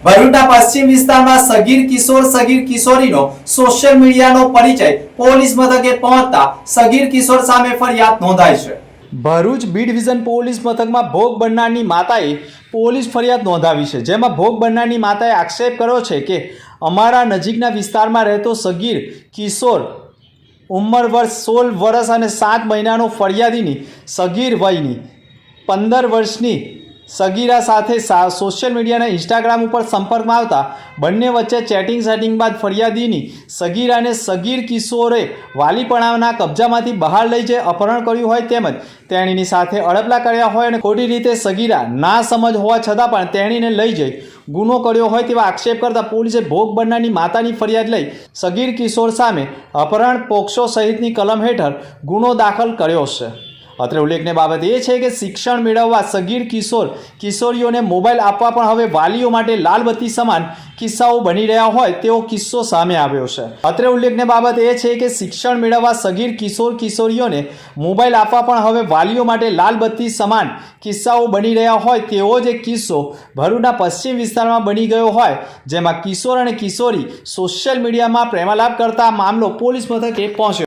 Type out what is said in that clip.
ભરૂચના પશ્ચિમ વિસ્તારમાં સગીર કિશોરીનો સોશિયલ મીડિયાનો પરિચય પોલીસ મથકે પહોંચતા સગીર કિશોર સામે ફરિયાદ નોંધાઈ છે। ભરૂચ બી ડિવિઝન પોલીસ મથકમાં ભોગ બનનારની માતાએ પોલીસ ફરિયાદ નોંધાવી છે, જેમાં ભોગ બનનારની માતાએ આક્ષેપ કર્યો છે કે અમારા નજીકના વિસ્તારમાં રહેતો સગીર કિશોર ઉંમર વર્ષ 16 વર્ષ અને 7 મહિનાનો ફરિયાદીની સગીર વયની 15 વર્ષની સગીરા સાથે સોશિયલ મીડિયાના ઇન્સ્ટાગ્રામ ઉપર સંપર્કમાં આવતા બંને વચ્ચે સેટિંગ બાદ ફરિયાદીની સગીરાને સગીર કિશોરે વાલીપણાના કબજામાંથી બહાર લઈ જઈ અપહરણ કર્યું હોય તેમજ તેણીની સાથે અડપલા કર્યા હોય અને ખોટી રીતે સગીરા ના સમજ હોવા છતાં પણ તેણીને લઈ જઈ ગુનો કર્યો હોય તેવા આક્ષેપ કરતા પોલીસે ભોગ બનનારની માતાની ફરિયાદ લઈ સગીર કિશોર સામે અપહરણ પોક્સો સહિતની કલમ હેઠળ ગુનો દાખલ કર્યો છે। અત્રે ઉલ્લેખનીય બાબત એ છે કે શિક્ષણ મેળવવા સગીર કિશોરીઓને મોબાઈલ આપવા પણ હવે વાલીઓ માટે લાલબત્તી સમાન કિસ્સાઓ બની રહ્યા હોય તેવો કિસ્સો સામે આવ્યો છે। અત્રે ઉલ્લેખનીય બાબત એ છે કે શિક્ષણ મેળવવા સગીર કિશોરીઓને મોબાઈલ આપવા પણ હવે વાલીઓ માટે લાલબત્તી સમાન કિસ્સાઓ બની રહ્યા હોય તેવો જ એક કિસ્સો ભરૂચના પશ્ચિમ વિસ્તારમાં બની ગયો હોય, જેમાં કિશોર અને કિશોરી સોશિયલ મીડિયામાં પ્રેમાલાપ કરતા મામલો પોલીસ મથકે પહોંચ્યો।